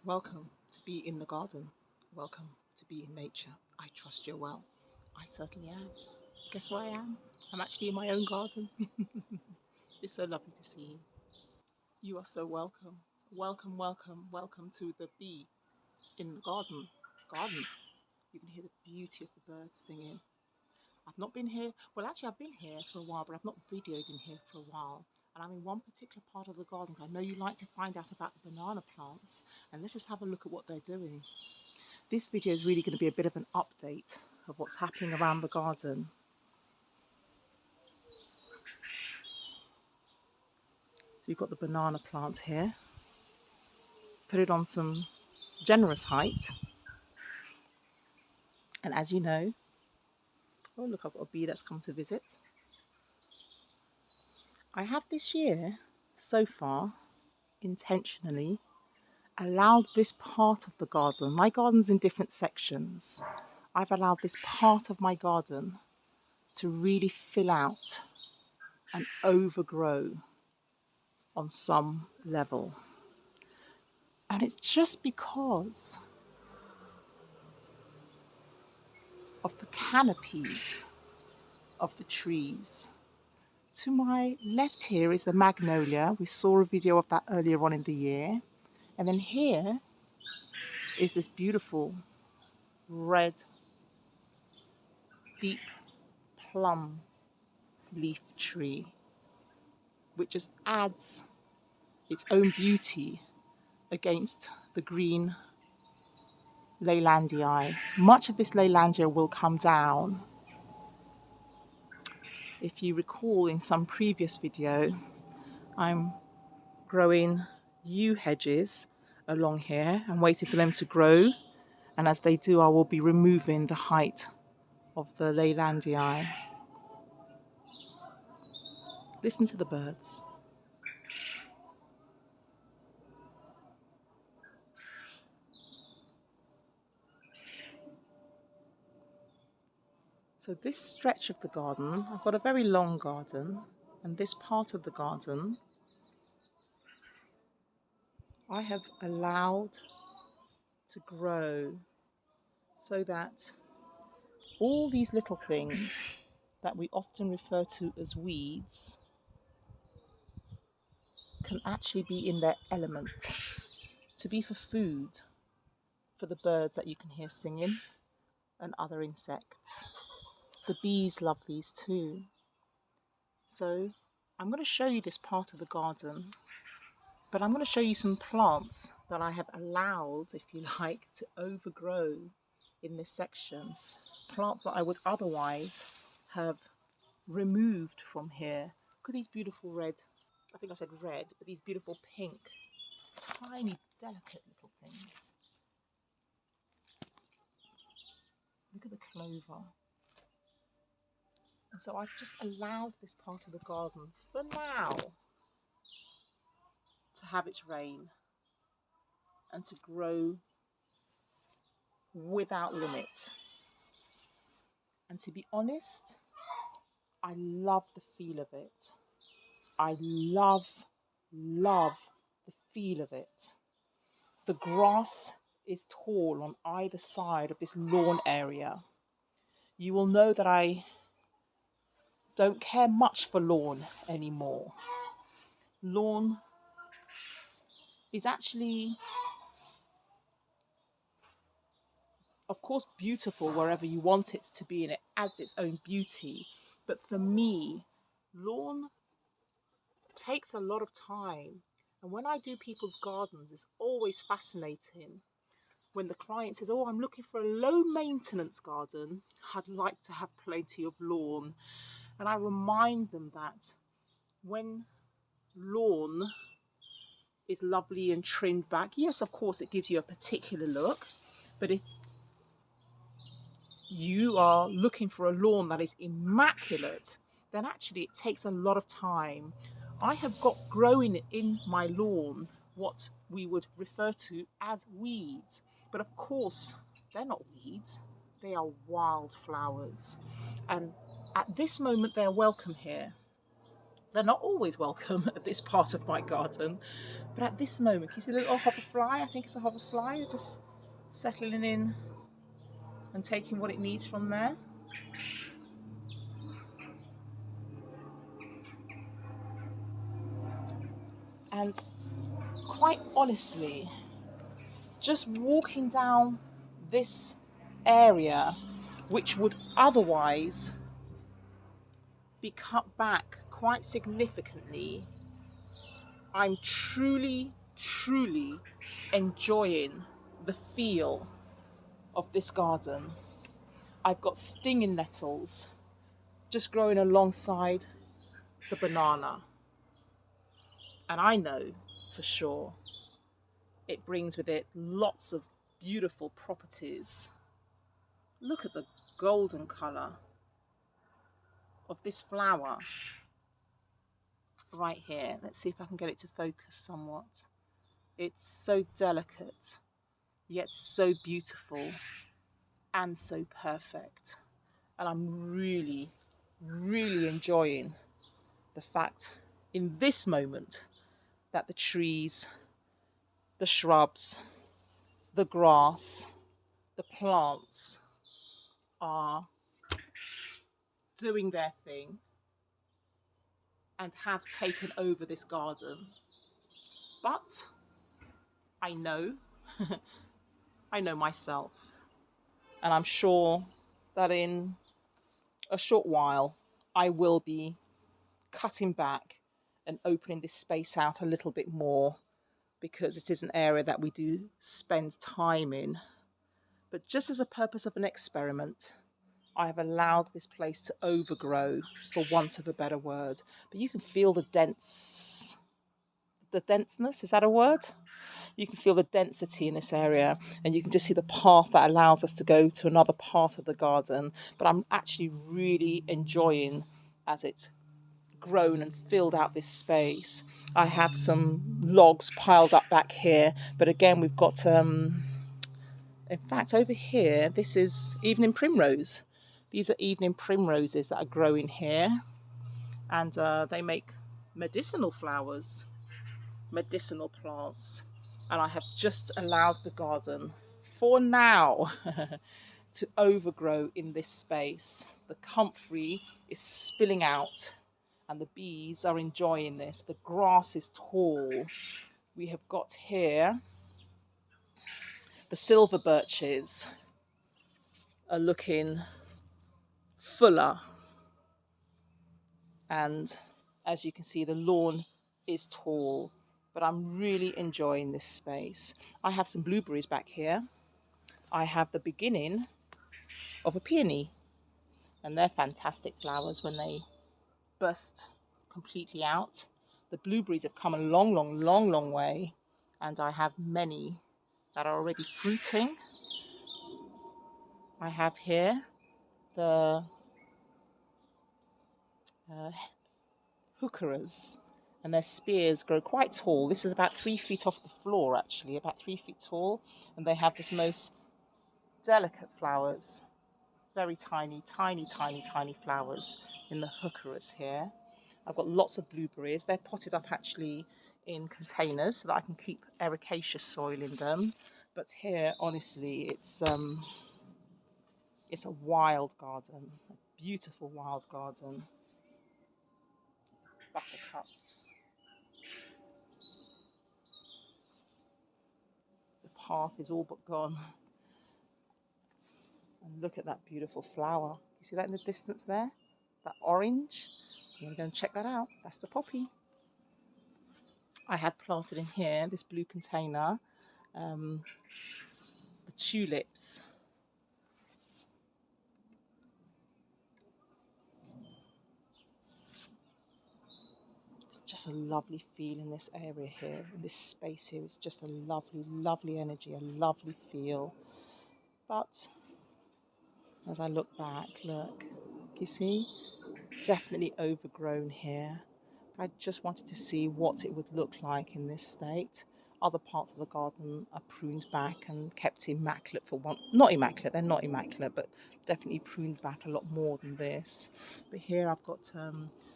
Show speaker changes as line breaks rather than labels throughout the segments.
Welcome to be in the garden. Welcome to be in nature. I trust you're well. I certainly am. Guess where I am? I'm actually in my own garden. It's so lovely to see you. You are so welcome. Welcome, welcome, welcome to the Bee in the Garden. Garden. You can hear the beauty of the birds singing. I've not been here, well, actually, I've been here for a while, but I've not videoed in here for a while. And I'm in one particular part of the gardens. I know you like to find out about the banana plants, and let's just have a look at what they're doing. This video is really going to be a bit of an update of what's happening around the garden. So you've got the banana plant here. Put it on some generous height. And as you know, oh look, I've got a bee that's come to visit. I have this year, so far, intentionally allowed this part of the garden, my garden's in different sections, I've allowed this part of my garden to really fill out and overgrow on some level. And it's just because of the canopies of the trees. To my left here is the magnolia. We saw a video of that earlier on in the year. And then here is this beautiful red, deep plum leaf tree, which just adds its own beauty against the green Leylandii. Much of this Leylandia will come down. If you recall in some previous video, I'm growing yew hedges along here and waiting for them to grow. And as they do, I will be removing the height of the Leylandii. Listen to the birds. So this stretch of the garden, I've got a very long garden, and this part of the garden I have allowed to grow so that all these little things that we often refer to as weeds can actually be in their element, to be for food for the birds that you can hear singing and other insects. The bees love these too. So I'm going to show you this part of the garden, but I'm going to show you some plants that I have allowed, if you like, to overgrow in this section. Plants that I would otherwise have removed from here. Look at these beautiful red, I think I said red, but these beautiful pink, tiny, delicate little things. Look at the clover. And so I've just allowed this part of the garden for now to have its reign and to grow without limit. And to be honest, I love the feel of it. I love the feel of it. The grass is tall on either side of this lawn area. You will know that I don't care much for lawn anymore. Lawn is actually, of course, beautiful wherever you want it to be, and it adds its own beauty. But for me, lawn takes a lot of time. And when I do people's gardens, it's always fascinating when the client says, oh, I'm looking for a low maintenance garden. I'd like to have plenty of lawn. And I remind them that when lawn is lovely and trimmed back, yes, of course, it gives you a particular look. But if you are looking for a lawn that is immaculate, then actually it takes a lot of time. I have got growing in my lawn what we would refer to as weeds. But of course, they're not weeds, they are wildflowers. And at this moment, they're welcome here. They're not always welcome at this part of my garden, but at this moment, can you see the little hoverfly? I think it's a hoverfly, just settling in and taking what it needs from there. And quite honestly, just walking down this area, which would otherwise be cut back quite significantly, I'm truly enjoying the feel of this garden. I've got stinging nettles just growing alongside the banana. And I know for sure it brings with it lots of beautiful properties. Look at the golden colour of this flower right here. Let's see if I can get it to focus somewhat. It's so delicate, yet so beautiful and so perfect. And I'm really enjoying the fact in this moment that the trees, the shrubs, the grass, the plants are doing their thing and have taken over this garden. But I know, I know myself, and I'm sure that in a short while I will be cutting back and opening this space out a little bit more, because it is an area that we do spend time in. But just as a purpose of an experiment, I have allowed this place to overgrow, for want of a better word. But you can feel the denseness, is that a word? You can feel the density in this area, and you can just see the path that allows us to go to another part of the garden. But I'm actually really enjoying as it's grown and filled out this space. I have some logs piled up back here, but again we've got in fact over here this is evening primrose. These are evening primroses that are growing here, and they make medicinal flowers, medicinal plants. And I have just allowed the garden for now to overgrow in this space. The comfrey is spilling out and the bees are enjoying this. The grass is tall. We have got here the silver birches are looking fuller, and as you can see the lawn is tall, but I'm really enjoying this space. I have some blueberries back here. I have the beginning of a peony, and they're fantastic flowers when they burst completely out. The blueberries have come a long way, and I have many that are already fruiting. I have here the heucheras, and their spears grow quite tall. This is about 3 feet off the floor, actually, about 3 feet tall, and they have this most delicate flowers, very tiny flowers in the heucheras here. I've got lots of blueberries. They're potted up actually in containers so that I can keep ericaceous soil in them. But here, honestly, it's a wild garden, a beautiful wild garden. Buttercups. The path is all but gone. And look at that beautiful flower. You see that in the distance there? That orange? I'm going to go and check that out. That's the poppy. I had planted in here, this blue container, the tulips. It's just a lovely feel in this area here, in this space here. It's just a lovely energy, a lovely feel. But as I look back, look, you see, definitely overgrown here. I just wanted to see what it would look like in this state. Other parts of the garden are pruned back and kept immaculate for one. Not immaculate, they're not immaculate, but definitely pruned back a lot more than this. But here I've got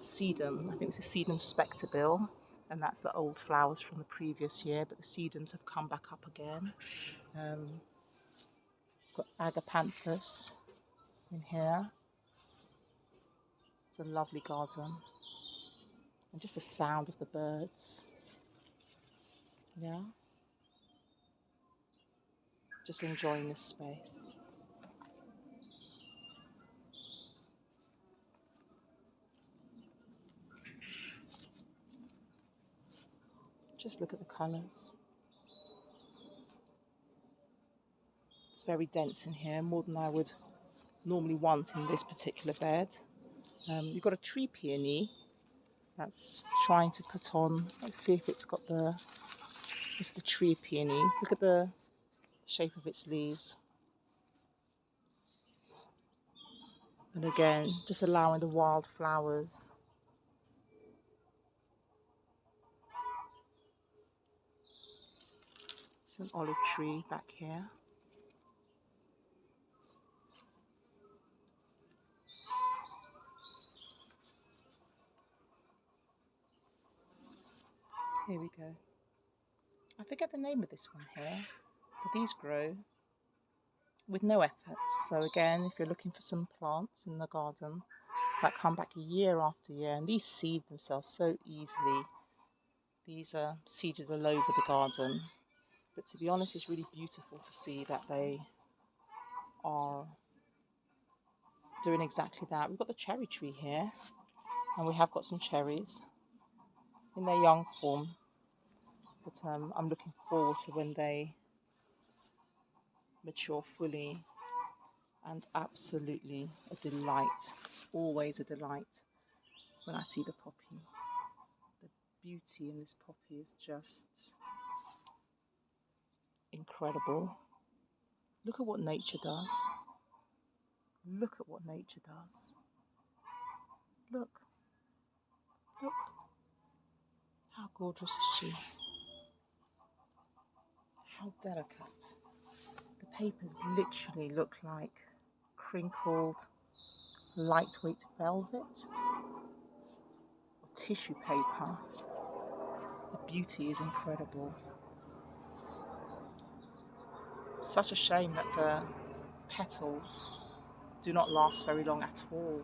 sedum. I think it's a sedum spectabile, and that's the old flowers from the previous year, but the sedums have come back up again. Got agapanthus in here. It's a lovely garden. And just the sound of the birds. Yeah. Just enjoying this space. Just look at the colours. It's very dense in here, more than I would normally want in this particular bed. You've got a tree peony that's trying to put on. Let's see if it's got the. It's the tree peony. Look at the shape of its leaves. And again, just allowing the wild flowers. There's an olive tree back here. Here we go. I forget the name of this one here, but these grow with no effort. So again, if you're looking for some plants in the garden that come back year after year, and these seed themselves so easily. These are seeded all over the garden. But to be honest, it's really beautiful to see that they are doing exactly that. We've got the cherry tree here, and we have got some cherries in their young form. But I'm looking forward to when they mature fully, and absolutely a delight, always a delight when I see the poppy. The beauty in this poppy is just incredible. Look at what nature does. Look at what nature does. Look. Look. How gorgeous is she? How delicate. The papers literally look like crinkled, lightweight velvet or tissue paper. The beauty is incredible. Such a shame that the petals do not last very long at all.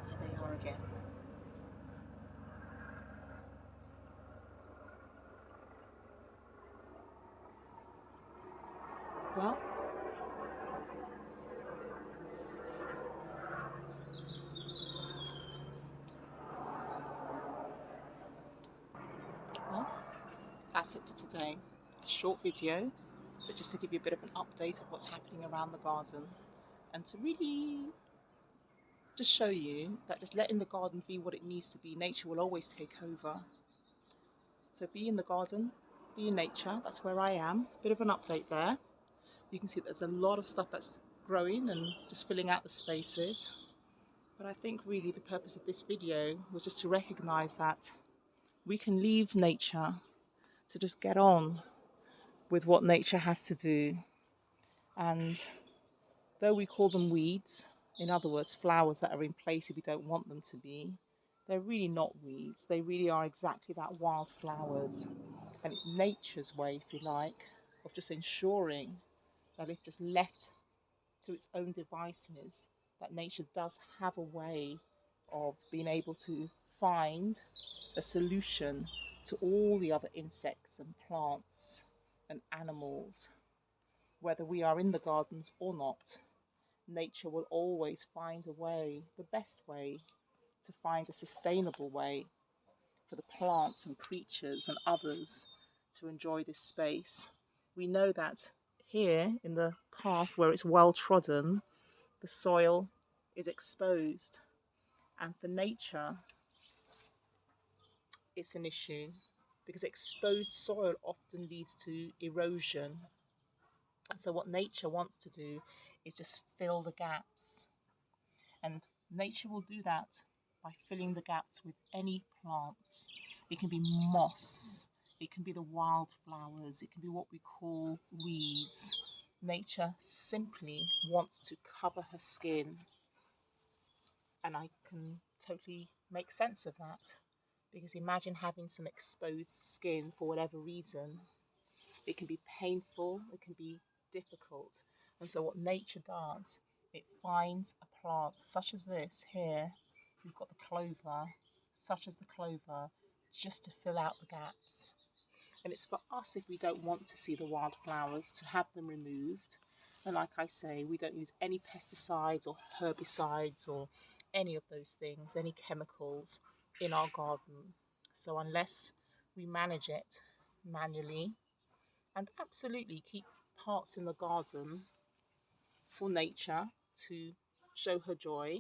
Here they are again. Well, that's it for today. A short video, but just to give you a bit of an update of what's happening around the garden, and to really just show you that just letting the garden be what it needs to be, nature will always take over. So be in the garden, be in nature, that's where I am. Bit of an update there. You can see there's a lot of stuff that's growing and just filling out the spaces. But I think really the purpose of this video was just to recognize that we can leave nature to just get on with what nature has to do. And though we call them weeds, in other words, flowers that are in place if we don't want them to be, they're really not weeds. They really are exactly that, wild flowers. And it's nature's way, if you like, of just ensuring that if just left to its own devices, that nature does have a way of being able to find a solution to all the other insects and plants and animals. Whether we are in the gardens or not, nature will always find a way, the best way, to find a sustainable way for the plants and creatures and others to enjoy this space. We know that here in the path where it's well trodden, the soil is exposed. And for nature, it's an issue because exposed soil often leads to erosion. And so, what nature wants to do is just fill the gaps. And nature will do that by filling the gaps with any plants. It can be moss, it can be the wildflowers, it can be what we call weeds. Nature simply wants to cover her skin, and I can totally make sense of that. Because imagine having some exposed skin for whatever reason. It can be painful, it can be difficult. And so, what nature does, it finds a plant such as this here. We've got the clover, such as the clover, just to fill out the gaps. And it's for us, if we don't want to see the wildflowers, to have them removed. And like I say, we don't use any pesticides or herbicides or any of those things, any chemicals in our garden. So unless we manage it manually, and absolutely keep parts in the garden for nature to show her joy,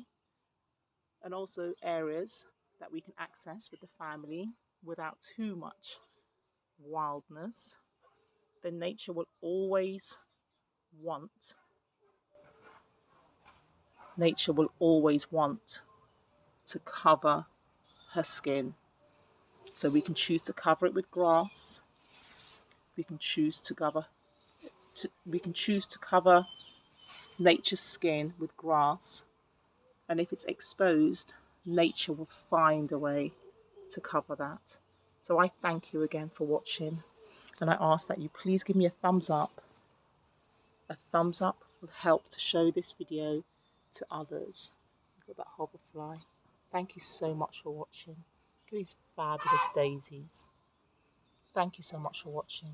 and also areas that we can access with the family without too much wildness, then nature will always want to cover her skin. So we can choose to cover it with grass. We can choose to cover nature's skin with grass. And if it's exposed, nature will find a way to cover that. So I thank you again for watching, and I ask that you please give me a thumbs up. A thumbs up will help to show this video to others. Look at that hoverfly. Thank you so much for watching. Look at these fabulous daisies. Thank you so much for watching.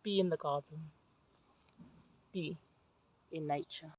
Be in the garden. Be in nature.